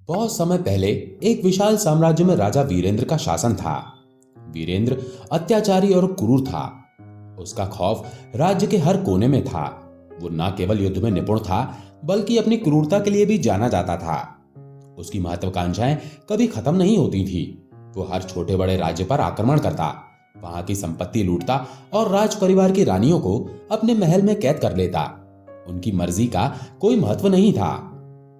बहुत समय पहले एक विशाल साम्राज्य में राजा वीरेंद्र का शासन था। वीरेंद्र अत्याचारी और क्रूर था। उसका खौफ राज्य के हर कोने में था। वो न केवल युद्ध में निपुण था, बल्कि अपनी क्रूरता के लिए भी जाना जाता था। उसकी महत्वाकांक्षाएं कभी खत्म नहीं होती थी। वो हर छोटे बड़े राज्य पर आक्रमण करता, वहां की संपत्ति लूटता और राज परिवार की रानियों को अपने महल में कैद कर लेता। उनकी मर्जी का कोई महत्व नहीं था।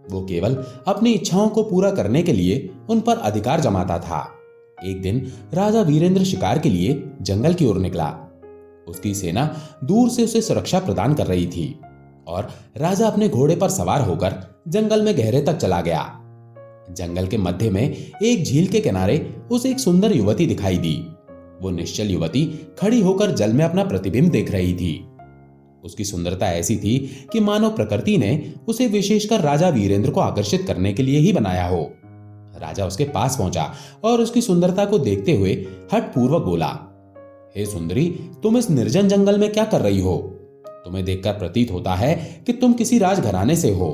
वो केवल अपनी इच्छाओं को पूरा करने के लिए उन पर अधिकार जमाता था। एक दिन राजा वीरेंद्र शिकार के लिए जंगल की ओर निकला। उसकी सेना दूर से उसे सुरक्षा प्रदान कर रही थी और राजा अपने घोड़े पर सवार होकर जंगल में गहरे तक चला गया। जंगल के मध्य में एक झील के किनारे उसे एक सुंदर युवती दिखाई दी। वो निश्चल युवती खड़ी होकर जल में अपना प्रतिबिंब देख रही थी। उसकी सुंदरता ऐसी थी कि मानो प्रकृति ने उसे विशेषकर राजा वीरेंद्र को आकर्षित करने के लिए ही बनाया हो। राजा उसके पास पहुंचा और उसकी सुंदरता को देखते हुए हठपूर्वक बोला, हे सुंदरी, तुम इस निर्जन जंगल में क्या कर रही हो? तुम्हें देखकर प्रतीत होता है कि तुम किसी राजघराने से हो।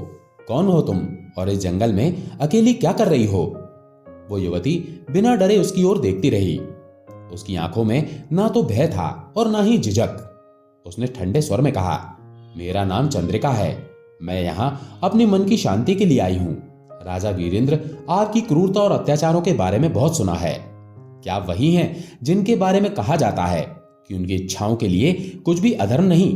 कौन हो तुम और इस जंगल में अकेली क्या कर रही हो? वो युवती बिना डरे उसकी ओर देखती रही। उसकी आंखों में ना तो भय था और ना ही झिझक। उसने ठंडे स्वर में कहा, मेरा नाम चंद्रिका है। मैं यहां अपने मन की शांति के लिए आई हूं। राजा वीरेंद्र आपकी क्रूरता और अत्याचारों के बारे में बहुत सुना है। क्या आप वही हैं जिनके बारे में कहा जाता है कि उनकी इच्छाओं के लिए कुछ भी अधर्म नहीं?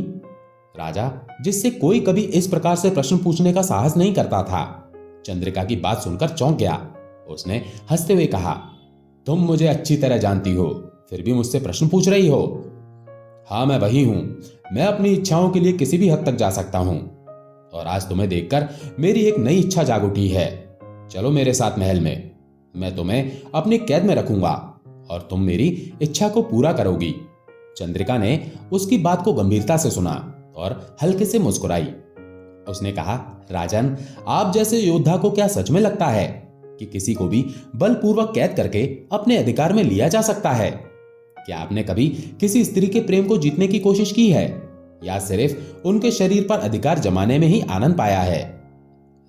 राजा, जिससे कोई कभी इस प्रकार से प्रश्न पूछने का साहस नहीं करता था, चंद्रिका की बात सुनकर चौंक गया। उसने हंसते हुए कहा, तुम मुझे अच्छी तरह जानती हो, फिर भी मुझसे प्रश्न पूछ रही हो? हाँ, मैं वही हूं। मैं अपनी इच्छाओं के लिए किसी भी हद तक जा सकता हूं और आज तुम्हें देखकर मेरी एक नई इच्छा जाग उठी है। चलो मेरे साथ महल में। मैं तुम्हें अपनी कैद में रखूंगा और तुम मेरी इच्छा को पूरा करोगी। चंद्रिका ने उसकी बात को गंभीरता से सुना और हल्के से मुस्कुराई। उसने कहा, राजन, आप जैसे योद्धा को क्या सच में लगता है कि किसी को भी बलपूर्वक कैद करके अपने अधिकार में लिया जा सकता है? क्या आपने कभी किसी स्त्री के प्रेम को जीतने की कोशिश की है या सिर्फ उनके शरीर पर अधिकार जमाने में ही आनंद पाया है?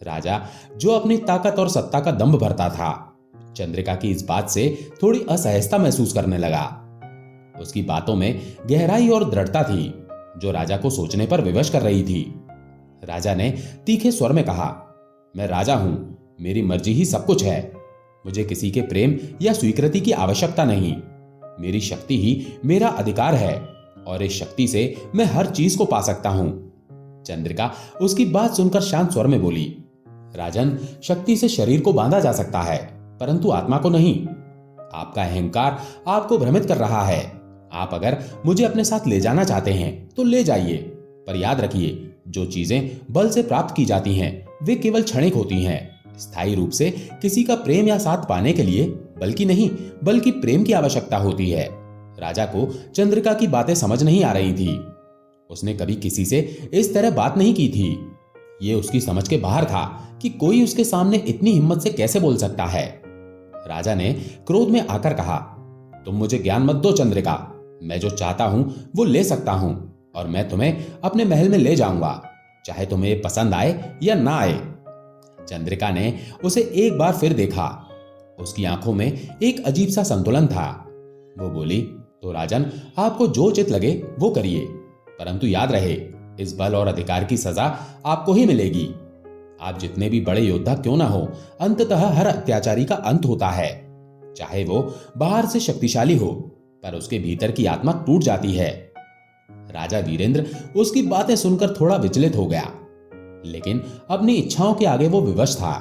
राजा, जो अपनी ताकत और सत्ता का दंभ भरता था, चंद्रिका की इस बात से थोड़ी असहजता महसूस करने लगा। उसकी बातों में गहराई और दृढ़ता थी जो राजा को सोचने पर विवश कर रही थी। राजा ने तीखे स्वर में कहा, मैं राजा हूं, मेरी मर्जी ही सब कुछ है। मुझे किसी के प्रेम या स्वीकृति की आवश्यकता नहीं। मेरी शक्ति ही मेरा अधिकार है और इस शक्ति से मैं हर चीज को पा सकता हूं। चंद्रिका उसकी बात सुनकर शांत स्वर में बोली, राजन, शक्ति से शरीर को बांधा जा सकता है, परंतु आत्मा को नहीं। आपका अहंकार आपको भ्रमित कर रहा है। आप अगर मुझे अपने साथ ले जाना चाहते हैं तो ले जाइए, पर याद रखिए, जो चीजें बल से प्राप्त की जाती हैं वे केवल क्षणिक होती हैं। स्थायी रूप से किसी का प्रेम या साथ पाने के लिए बल्कि प्रेम की आवश्यकता होती है। राजा को चंद्रिका की बातें समझ नहीं आ रही थी। उसने कभी किसी से इस तरह बात नहीं की थी। यह उसकी समझ के बाहर था कि कोई उसके सामने इतनी हिम्मत से कैसे बोल सकता है। राजा ने क्रोध में आकर कहा, तुम मुझे ज्ञान मत दो चंद्रिका। मैं जो चाहता हूं वो ले सकता हूं और मैं तुम्हें अपने महल में ले जाऊंगा, चाहे तुम्हें पसंद आए या ना आए। चंद्रिका ने उसे एक बार फिर देखा। उसकी आंखों में एक अजीब सा संतुलन था। वो बोली, तो राजन, आपको जो उचित लगे वो करिए, परंतु याद रहे, इस बल और अधिकार की सजा आपको ही मिलेगी। आप जितने भी बड़े योद्धा क्यों ना हो, अंततः हर अत्याचारी का अंत होता है। चाहे वो बाहर से शक्तिशाली हो, पर उसके भीतर की आत्मा टूट जाती है। राजा वीरेंद्र उसकी बातें सुनकर थोड़ा विचलित हो गया, लेकिन अपनी इच्छाओं के आगे वो विवश था।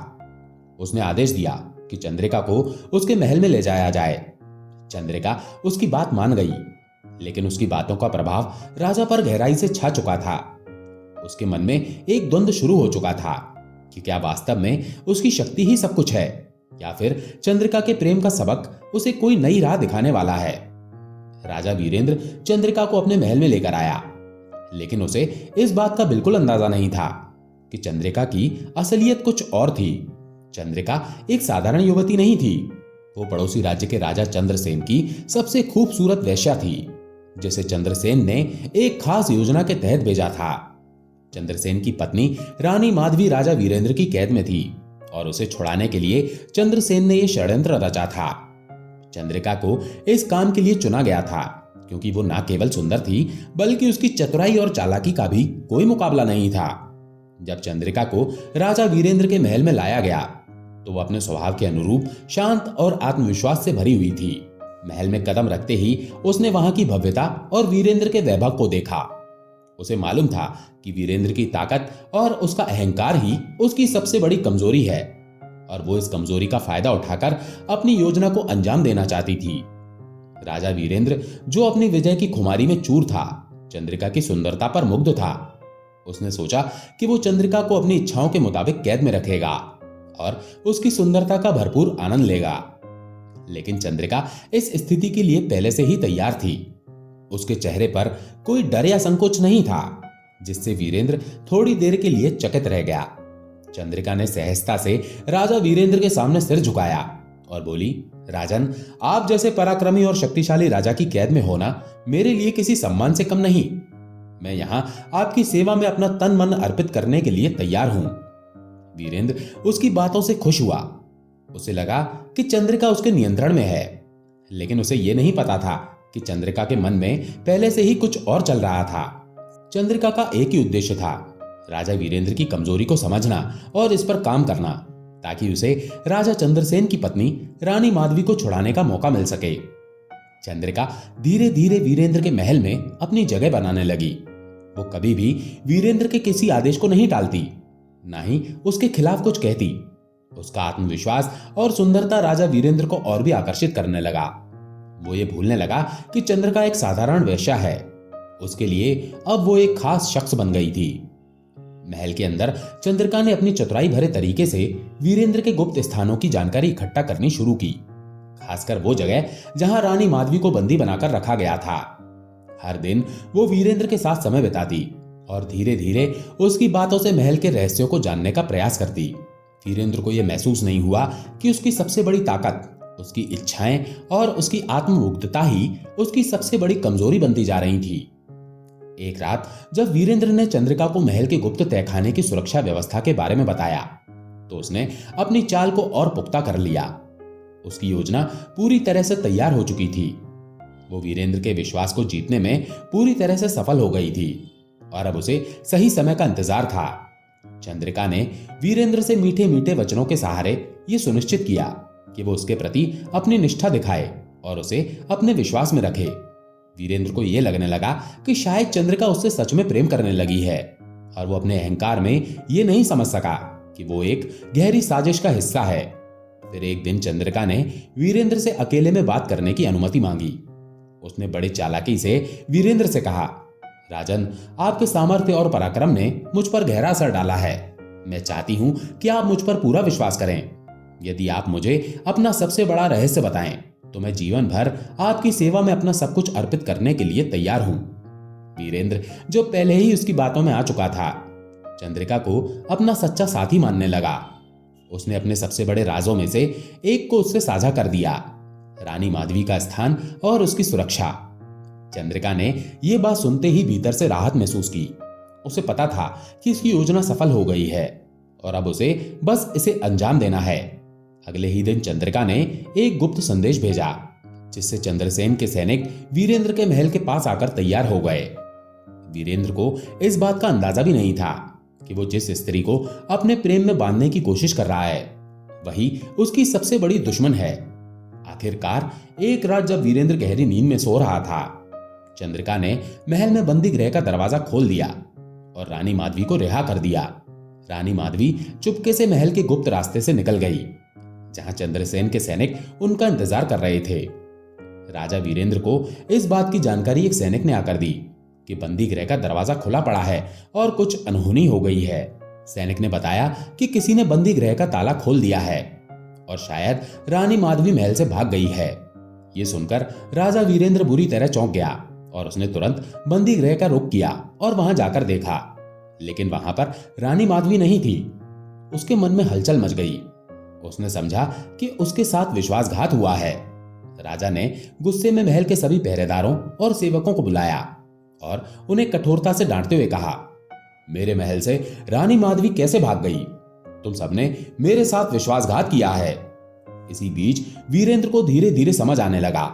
उसने आदेश दिया कि चंद्रिका को उसके महल में ले जाया जाए। चंद्रिका उसकी बात मान गई, लेकिन उसकी बातों का प्रभाव राजा पर गहराई से छा चुका था। उसके मन में एक द्वंद्व शुरू हो चुका था कि क्या वास्तव में उसकी शक्ति ही सब कुछ है या फिर चंद्रिका के प्रेम का सबक उसे कोई नई राह दिखाने वाला है। राजा वीरेंद्र चंद्रिका को अपने महल में लेकर आया, लेकिन उसे इस बात का बिल्कुल अंदाजा नहीं था कि चंद्रिका की असलियत कुछ और थी। चंद्रिका एक साधारण युवती नहीं थी। वो पड़ोसी राज्य के राजा चंद्रसेन की सबसे खूबसूरत वेश्या थी, जिसे चंद्रसेन ने एक खास योजना के तहत भेजा था। चंद्रसेन की पत्नी रानी माधवी राजा वीरेंद्र की कैद में थी और उसे छुड़ाने के लिए चंद्रसेन ने यह षड्यंत्र रचा था। चंद्रिका को इस काम के लिए चुना गया था क्योंकि वो न केवल सुंदर थी बल्कि उसकी चतुराई और चालाकी का भी कोई मुकाबला नहीं था। जब चंद्रिका को राजा वीरेंद्र के महल में लाया गया तो वो अपने स्वभाव के अनुरूप शांत और आत्मविश्वास से भरी हुई थी। महल में कदम रखते ही उसने वहां की भव्यता और वीरेंद्र के वैभव को देखा। उसे मालूम था कि वीरेंद्र की ताकत और उसका अहंकार ही उसकी सबसे बड़ी कमजोरी है और वो इस कमजोरी का फायदा उठाकर अपनी योजना को अंजाम देना चाहती थी। राजा वीरेंद्र, जो अपनी विजय की खुमारी में चूर था, चंद्रिका की सुंदरता पर मुग्ध था। उसने सोचा कि वो चंद्रिका को अपनी इच्छाओं के मुताबिक कैद में रखेगा और उसकी सुंदरता का भरपूर आनंद लेगा। लेकिन चंद्रिका इस स्थिति के लिए पहले से ही तैयार थी। उसके चेहरे पर कोई डर या संकोच नहीं था, जिससे वीरेंद्र थोड़ी देर के लिए चकित रह गया। चंद्रिका ने सहजता से राजा वीरेंद्र के सामने सिर झुकाया और बोली, राजन, आप जैसे पराक्रमी और शक्तिशाली राजा की कैद में होना मेरे लिए किसी सम्मान से कम नहीं। मैं यहां आपकी सेवा में अपना तन मन अर्पित करने के लिए तैयार हूं। वीरेंद्र उसकी बातों से खुश हुआ। उसे लगा कि चंद्रिका उसके नियंत्रण में है, लेकिन उसे यह नहीं पता था कि चंद्रिका के मन में पहले से ही कुछ और चल रहा था। चंद्रिका का एक ही उद्देश्य था, राजा वीरेंद्र की कमजोरी को समझना और इस पर काम करना, ताकि उसे राजा चंद्रसेन की पत्नी रानी माधवी को छुड़ाने का मौका मिल सके। चंद्रिका धीरे धीरे वीरेंद्र के महल में अपनी जगह बनाने लगी। वो कभी भी वीरेंद्र के किसी आदेश को नहीं टालती, ना ही उसके खिलाफ कुछ कहती। उसका आत्मविश्वास और सुंदरता राजा वीरेंद्र को और भी आकर्षित करने लगा। वो ये भूलने लगा कि चंद्रिका एक साधारण वेश्या है। उसके लिए अब वो एक खास शख्स बन गई थी। महल के अंदर चंद्रिका ने अपनी चतुराई भरे तरीके से वीरेंद्र के गुप्त स्थानों की जानकारी इकट्ठा करनी शुरू की, खासकर वो जगह जहां रानी माधवी को बंदी बनाकर रखा गया था। हर दिन वो वीरेंद्र के साथ समय बिताती और धीरे धीरे उसकी बातों से महल के रहस्यों को जानने का प्रयास करती। वीरेंद्र को यह महसूस नहीं हुआ कि उसकी सबसे बड़ी ताकत, उसकी इच्छाएं और उसकी आत्ममुग्धता ही उसकी सबसे बड़ी कमजोरी बनती जा रही थी। एक रात जब वीरेंद्र ने चंद्रिका को महल के गुप्त तहखाने की सुरक्षा व्यवस्था के बारे में बताया, तो उसने अपनी चाल को और पुख्ता कर लिया। उसकी योजना पूरी तरह से तैयार हो चुकी थी। वो वीरेंद्र के विश्वास को जीतने में पूरी तरह से सफल हो गई थी और अब उसे सही समय का इंतजार था। चंद्रिका ने वीरेंद्र से मीठे मीठे वचनों के सहारे ये सुनिश्चित किया कि वो उसके प्रति अपनी निष्ठा दिखाए और उसे अपने विश्वास में रखे। वीरेंद्र को यह लगने लगा कि शायद चंद्रिका उससे सच में प्रेम करने लगी है और वो अपने अहंकार में ये नहीं समझ सका कि वो एक गहरी साजिश का हिस्सा है। फिर एक दिन चंद्रिका ने वीरेंद्र से अकेले में बात करने की अनुमति मांगी। उसने बड़ी चालाकी से वीरेंद्र से कहा, राजन, आपके सामर्थ्य और पराक्रम ने मुझ पर गहरा असर डाला है। मैं चाहती हूं कि आप मुझ पर पूरा विश्वास करें। यदि आप मुझे अपना सबसे बड़ा रहस्य बताएं तो मैं जीवन भर आपकी सेवा में अपना सब कुछ अर्पित करने के लिए तैयार हूं। वीरेंद्र, जो पहले ही उसकी बातों में आ चुका था, चंद्रिका को अपना सच्चा साथी मानने लगा। उसने अपने सबसे बड़े राजों में से एक को उससे साझा कर दिया, रानी माधवी का स्थान और उसकी सुरक्षा। चंद्रिका ने यह बात सुनते ही भीतर से राहत महसूस की। उसे पता था कि इसकी योजना सफल हो गई है और अब उसे बस इसे अंजाम देना है। अगले ही दिन चंद्रिका ने एक गुप्त संदेश भेजा, जिससे चंद्रसेन के सैनिक वीरेंद्र के महल के पास आकर तैयार हो गए। वीरेंद्र को इस बात का अंदाजा भी नहीं था कि वो जिस स्त्री को अपने प्रेम में बांधने की कोशिश कर रहा है, वही उसकी सबसे बड़ी दुश्मन है। आखिरकार एक रात जब वीरेंद्र गहरी नींद में सो रहा था, चंद्रिका ने महल में बंदी गृह का दरवाजा खोल दिया और रानी माधवी को रिहा कर दिया। रानी माधवी चुपके से महल के गुप्त रास्ते से निकल गई, जहां चंद्रसेन के सैनिक उनका इंतजार कर रहे थे। राजा वीरेंद्र को इस बात की जानकारी एक सैनिक ने आकर दी कि बंदी गृह का दरवाजा खुला पड़ा है और कुछ अनहोनी हो गई है। सैनिक ने बताया कि किसी ने बंदी गृह का ताला खोल दिया है और शायद रानी माधवी महल से भाग गई है। यह सुनकर राजा वीरेंद्र बुरी तरह चौंक गया और उसने तुरंत बंदी गृह का रुख किया और वहां जाकर देखा, लेकिन वहां पर रानी माधवी नहीं थी। उसके मन में हलचल मच गई। उसने समझा कि उसके साथ विश्वासघात हुआ है। राजा ने गुस्से में महल के सभी पहरेदारों और सेवकों को बुलाया और उन्हें कठोरता से डांटते हुए कहा, मेरे महल से रानी माधवी कैसे भाग गई? तुम सबने मेरे साथ विश्वासघात किया है। इसी बीच वीरेंद्र को धीरे धीरे समझ आने लगा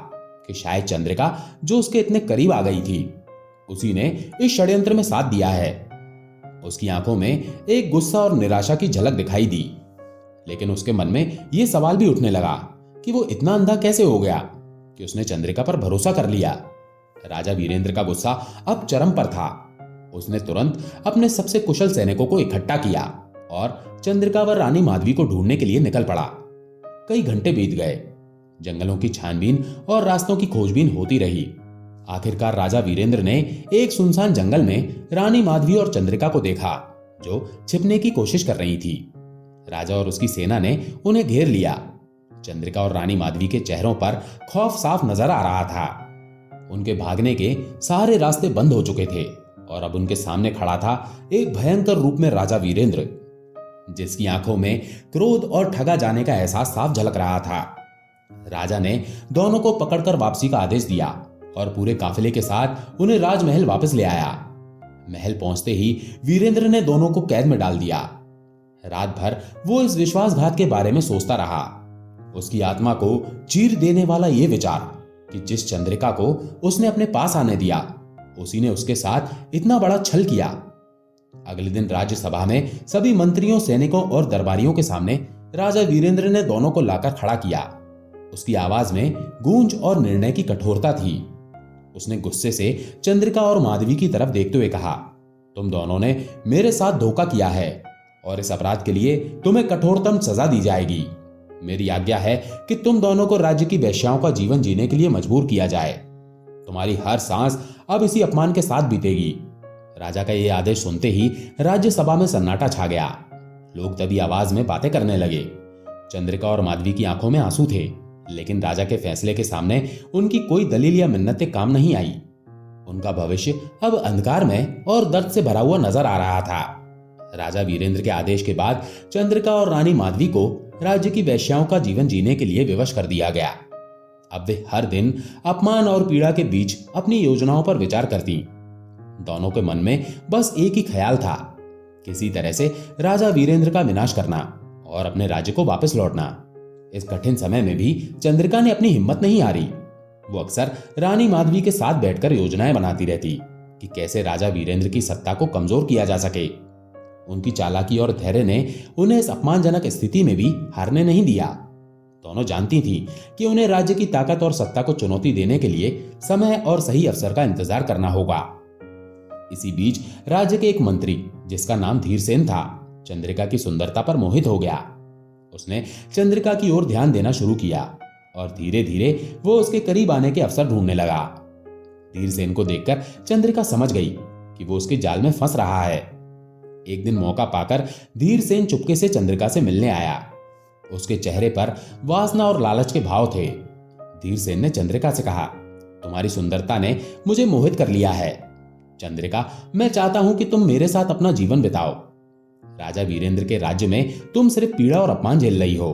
कि शायद चंद्रिका, जो उसके इतने करीब आ गई थी, उसी ने इस षड्यंत्र में साथ दिया है। उसकी आंखों में एक गुस्सा और निराशा की झलक दिखाई दी, लेकिन उसके मन में यह सवाल भी उठने लगा कि वो इतना अंधा कैसे हो गया कि उसने चंद्रिका पर भरोसा कर लिया। राजा वीरेंद्र का गुस्सा अब चरम पर था। उसने तुरंत अपने सबसे कुशल सैनिकों को इकट्ठा किया और चंद्रिका व रानी माधवी को ढूंढने के लिए निकल पड़ा। कई घंटे बीत गए। जंगलों की छानबीन और रास्तों की खोजबीन होती रही। आखिरकार राजा वीरेंद्र ने एक सुनसान जंगल में रानी माधवी और चंद्रिका को देखा, जो छिपने की कोशिश कर रही थी। राजा और उसकी सेना ने उन्हें घेर लिया। चंद्रिका और रानी माधवी के चेहरों पर खौफ साफ नजर आ रहा था। उनके भागने के सारे रास्ते बंद हो चुके थे और अब उनके सामने खड़ा था एक भयंकर रूप में राजा वीरेंद्र, जिसकी आंखों में क्रोध और ठगा जाने का एहसास साफ झलक रहा था। राजा ने दोनों को पकड़कर वापसी का आदेश दिया और पूरे काफिले के साथ उन्हें राजमहल वापस ले आया। महल पहुंचते ही वीरेंद्र ने दोनों को कैद में डाल दिया। रात भर वो इस विश्वासघात के बारे में सोचता रहा। उसकी आत्मा को चीर देने वाला यह विचार कि जिस चंद्रिका को उसने अपने पास आने दिया, उसी ने उसके साथ इतना बड़ा छल किया। अगले दिन राज्यसभा में सभी मंत्रियों, सैनिकों और दरबारियों के सामने राजा वीरेंद्र ने दोनों को लाकर खड़ा किया। उसकी आवाज में गूंज और निर्णय की कठोरता थी। उसने गुस्से से चंद्रिका और माधवी की तरफ देखते हुए कहा, तुम दोनों ने मेरे साथ धोखा किया है और इस अपराध के लिए तुम्हें कठोरतम सजा दी जाएगी। मेरी आज्ञा है कि तुम दोनों को राज्य की वेश्याओं का जीवन जीने के लिए मजबूर किया जाए। तुम्हारी हर सांस अब इसी अपमान के साथ बीतेगी। राजा का यह आदेश सुनते ही राज्यसभा में सन्नाटा छा गया। लोग तभी आवाज में बातें करने लगे। चंद्रिका और माधवी की आंखों में आंसू थे, लेकिन राजा के फैसले के सामने उनकी कोई दलील या मिन्नतें काम नहीं आई। उनका भविष्य अब अंधकार में और दर्द से भरा हुआ नजर आ रहा था। राजा वीरेंद्र के आदेश के बाद चंद्रिका और रानी माधवी को राज्य की वेश्याओं का जीवन जीने के लिए विवश कर दिया गया। अब वे हर दिन अपमान और पीड़ा के बीच अपनी योजनाओं पर विचार करती। दोनों के मन में बस एक ही ख्याल था, किसी तरह से राजा वीरेंद्र का विनाश करना और अपने राज्य को वापस लौटना। इस कठिन समय में भी चंद्रिका ने अपनी हिम्मत नहीं हारी। वो अक्सर रानी माधवी के साथ बैठकर योजनाएं बनाती रहती कि कैसे राजा वीरेंद्र की सत्ता को कमजोर किया जा सके। उनकी चालाकी और धैर्य ने उन्हें इस अपमानजनक स्थिति में भी हारने नहीं दिया। दोनों जानती थी कि उन्हें राज्य की ताकत और सत्ता को चुनौती देने के लिए समय और सही अवसर का इंतजार करना होगा। इसी बीच राज्य के एक मंत्री, जिसका नाम धीरसेन था, चंद्रिका की सुंदरता पर मोहित हो गया। उसने चंद्रिका की ओर ध्यान देना शुरू किया और धीरे धीरे वो उसके करीब आने के अवसर ढूंढने लगा। धीरसेन को देखकर चंद्रिका समझ गई कि वो उसके जाल में फंस रहा है। एक दिन मौका पाकर धीरसेन चुपके से चंद्रिका से मिलने आया। उसके चेहरे पर वासना और लालच के भाव थे। धीरसेन ने चंद्रिका से कहा, तुम्हारी सुंदरता ने मुझे मोहित कर लिया है। चंद्रिका, मैं चाहता हूं कि तुम मेरे साथ अपना जीवन बिताओ। राजा वीरेंद्र के राज्य में तुम सिर्फ पीड़ा और अपमान झेल रही हो।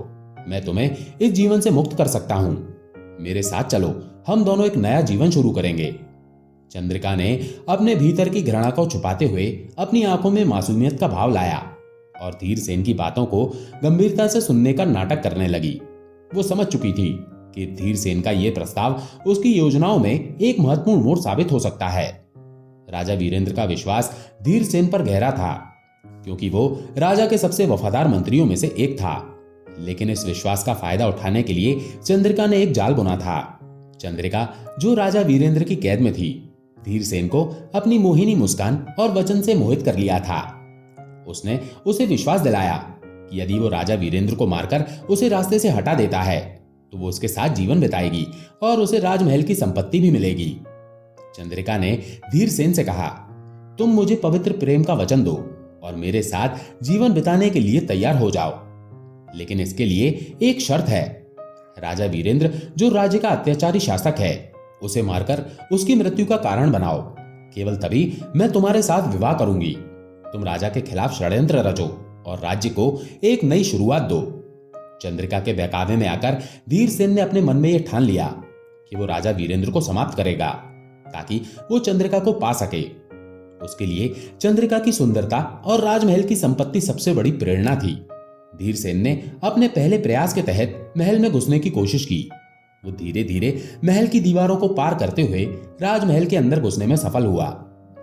मैं तुम्हें इस जीवन से मुक्त कर सकता हूं। मेरे साथ चलो, हम दोनों एक नया जीवन शुरू करेंगे। चंद्रिका ने अपने भीतर की घृणा को छुपाते हुए अपनी आंखों में मासूमियत का भाव लाया और धीरसेन की बातों को गंभीरता से सुनने का नाटक करने लगी। वो समझ चुकी थी कि धीरसेन का यह प्रस्ताव उसकी योजनाओं में एक महत्वपूर्ण मोड़ साबित हो सकता है। राजा वीरेंद्र का विश्वास धीरसेन पर गहरा था, क्योंकि वो राजा के सबसे वफादार मंत्रियों में से एक था। लेकिन इस विश्वास का फायदा उठाने के लिए चंद्रिका ने एक जाल बुना था। चंद्रिका, जो राजा वीरेंद्र की कैद में थी, धीरसेन को अपनी मोहिनी मुस्कान और वचन से मोहित कर लिया था। उसने उसे विश्वास दिलाया कि यदि वो राजा वीरेंद्र को मारकर उसे रास्ते से हटा देता है तो वो उसके साथ जीवन बिताएगी और उसे राजमहल की संपत्ति भी मिलेगी। चंद्रिका ने धीरसेन से कहा, तुम मुझे पवित्र प्रेम का वचन दो और मेरे साथ जीवन बिताने के लिए तैयार हो जाओ, लेकिन इसके लिए एक शर्त है। राजा वीरेंद्र, जो राज्य का अत्याचारी शासक है, उसे मारकर उसकी मृत्यु का कारण बनाओ। केवल तभी मैं तुम्हारे साथ विवाह करूंगी। तुम राजा के खिलाफ षड्यंत्र रचो और राज्य को एक नई शुरुआत दो। चंद्रिका के बहकावे में आकर धीरसेन ने अपने मन में यह ठान लिया कि वो राजा वीरेंद्र को समाप्त करेगा ताकि वो चंद्रिका को पा सके। उसके लिए चंद्रिका की सुंदरता और राजमहल की संपत्ति सबसे बड़ी प्रेरणा थी। धीरसेन ने अपने पहले प्रयास के तहत महल में घुसने की कोशिश की। वो धीरे धीरे महल की दीवारों को पार करते हुए राजमहल के अंदर घुसने में सफल हुआ।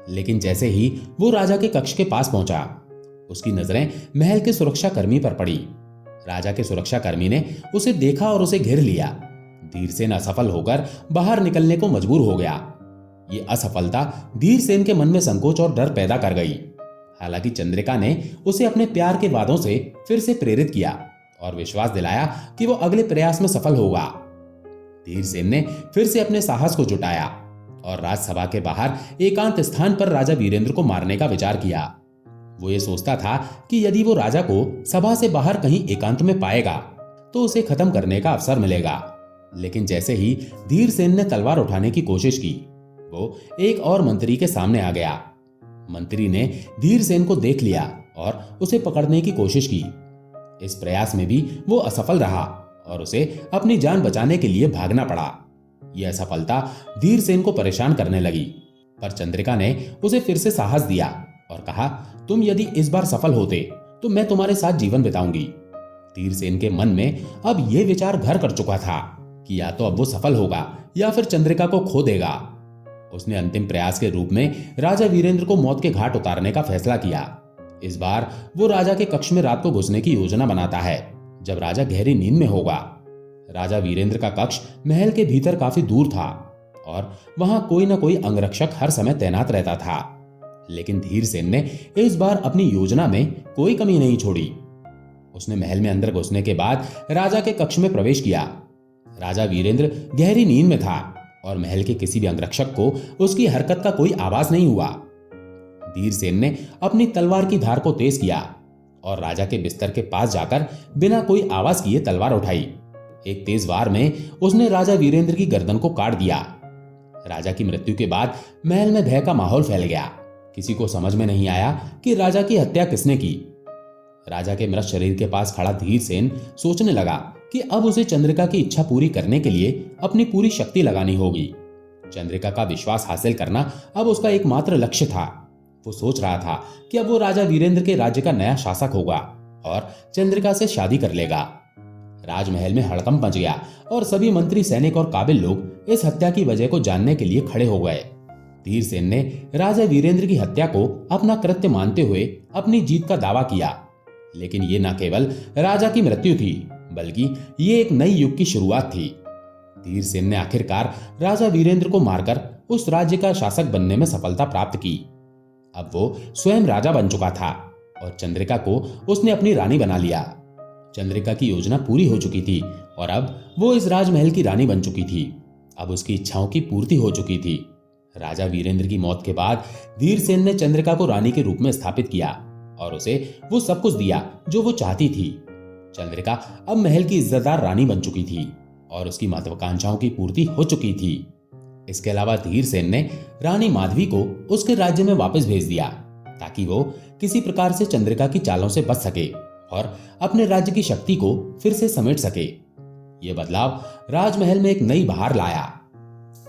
लेकिन जैसे ही वो राजा के कक्ष के पास पहुंचा, उसकी नजरें महल के सुरक्षाकर्मी पर पड़ी। राजा के सुरक्षाकर्मी ने उसे देखा और उसे घेर लिया। धीरसेन असफल होकर बाहर निकलने को मजबूर हो गया। ये असफलता धीरसेन के मन में संकोच और डर पैदा कर गई। हालांकि चंद्रिका ने उसे अपने प्यार के वादों से फिर से प्रेरित किया और विश्वास दिलाया कि वो अगले प्रयास में सफल होगा। धीरसेन ने फिर से अपने साहस को जुटाया और राजसभा के बाहर एकांत स्थान पर राजा वीरेंद्र को मारने का विचार किया। वो ये सोचता था कि यदि वो राजा को सभा से बाहर कहीं एकांत में पाएगा तो उसे खत्म करने का अवसर मिलेगा। लेकिन जैसे ही धीरसेन ने तलवार उठाने की कोशिश की, वो एक और मंत्री के सामने आ गया। मंत्री ने धीरसेन को देख लिया और उसे पकड़ने की कोशिश की। इस प्रयास में भी वो असफल रहा और उसे अपनी जान बचाने के लिए भागना पड़ा। यह असफलता धीरसेन को परेशान करने लगी, पर चंद्रिका ने उसे फिर से साहस दिया और कहा, तुम यदि इस बार सफल होते तो मैं तुम्हारे साथ जीवन बिताऊंगी। धीरसेन के मन में अब यह विचार घर कर चुका था कि या तो अब वो सफल होगा या फिर चंद्रिका को खो देगा। उसने अंतिम प्रयास के रूप में राजा वीरेंद्र को मौत के घाट उतारने का फैसला किया। इस बार वो राजा के कक्ष में रात को घुसने की योजना बनाता है, जब राजा गहरी नींद में होगा। राजा वीरेंद्र का कक्ष महल के भीतर काफी दूर था और वहां कोई ना कोई अंगरक्षक हर समय तैनात रहता था। लेकिन धीरसेन ने इस बार अपनी योजना में कोई कमी नहीं छोड़ी। उसने महल में अंदर घुसने के बाद राजा के कक्ष में प्रवेश किया। राजा वीरेंद्र गहरी नींद में था और महल के किसी भी अंगरक्षक को उसकी हरकत का कोई आवाज नहीं हुआ। धीरसेन ने अपनी तलवार की धार को तेज किया और राजा के बिस्तर के पास जाकर बिना कोई आवाज किए तलवार उठाई। एक तेज वार में उसने राजा वीरेंद्र की गर्दन को काट दिया। राजा की मृत्यु के बाद महल में भय का माहौल फैल गया। किसी को समझ में नहीं आया कि राजा की हत्या किसने की। राजा के मृत शरीर के पास खड़ा धीरसेन सोचने लगा कि अब उसे चंद्रिका की इच्छा पूरी करने के लिए अपनी पूरी शक्ति लगानी होगी। चंद्रिका का विश्वास हासिल करना अब उसका एकमात्र लक्ष्य था। वो सोच रहा था कि अब वो राजा वीरेंद्र के राज्य का नया शासक होगा और चंद्रिका से शादी कर लेगा। राजमहल में हड़कंप मच गया और सभी मंत्री, सैनिक और काबिल लोग इस हत्या की वजह को जानने के लिए खड़े हो गए। धीरसेन ने राजा वीरेंद्र की हत्या को अपना कृत्य मानते हुए अपनी जीत का दावा किया। लेकिन ये न केवल राजा की मृत्यु थी, बल्कि ये एक नई युग की शुरुआत थी। धीरसेन ने आखिरकार राजा वीरेंद्र को मारकर उस राज्य का शासक बनने में सफलता प्राप्त की। अब वो स्वयं राजा बन चुका था और चंद्रिका को उसने अपनी रानी बना लिया। चंद्रिका की योजना पूरी हो चुकी थी और अब वो इस राजमहल की रानी बन चुकी थी। अब उसकी इच्छाओं की पूर्ति हो चुकी थी। राजा वीरेंद्र की मौत के बाद धीरसेन ने चंद्रिका को रानी के रूप में स्थापित किया और उसे वो सब कुछ दिया जो वो चाहती थी। चंद्रिका अब महल की इज्जतदार रानी बन चुकी थी और उसकी महत्वाकांक्षाओं की पूर्ति हो चुकी थी। इसके अलावा धीरसेन ने रानी माधवी को उसके राज्य में वापस भेज दिया ताकि वो किसी प्रकार से चंद्रिका की चालों से बच सके और अपने राज्य की शक्ति को फिर से समेट सके। ये बदलाव राजमहल में एक नई बहार लाया।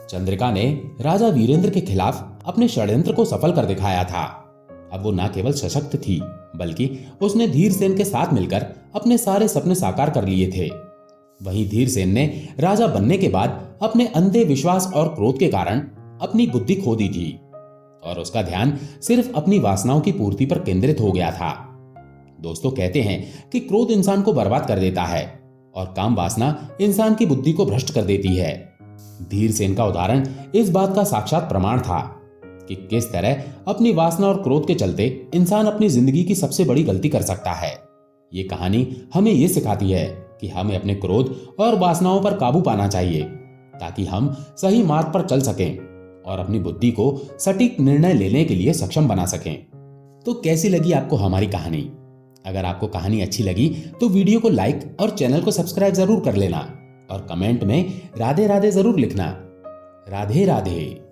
चंद्रिका ने राजा वीरेंद्र के खिलाफ अपने षड्यंत्र को सफल कर दिखाया था। अब वो न केवल सशक्त थी, बल्कि उसने धीरसेन के साथ मिलकर अपने सारे सपने साकार कर लिए थे। वहीं धीरसेन ने राजा बनने के बाद अपने अंधे विश्वास और क्रोध के कारण अपनी बुद्धि खो दी थी और उसका ध्यान सिर्फ अपनी वासनाओं की पूर्ति पर केंद्रित हो गया था। दोस्तों, कहते हैं कि क्रोध इंसान को बर्बाद कर देता है और काम वासना इंसान की बुद्धि को भ्रष्ट कर देती है। धीरसेन का उदाहरण इस बात का साक्षात प्रमाण था कि किस तरह अपनी वासना और क्रोध के चलते इंसान अपनी जिंदगी की सबसे बड़ी गलती कर सकता है। ये कहानी हमें ये सिखाती है कि हमें अपने क्रोध और वासनाओं पर काबू पाना चाहिए ताकि हम सही मार्ग पर चल सकें और अपनी बुद्धि को सटीक निर्णय लेने के लिए सक्षम बना सकें। तो कैसी लगी आपको हमारी कहानी? अगर आपको कहानी अच्छी लगी तो वीडियो को लाइक और चैनल को सब्सक्राइब जरूर कर लेना और कमेंट में राधे राधे जरूर लिखना। राधे राधे।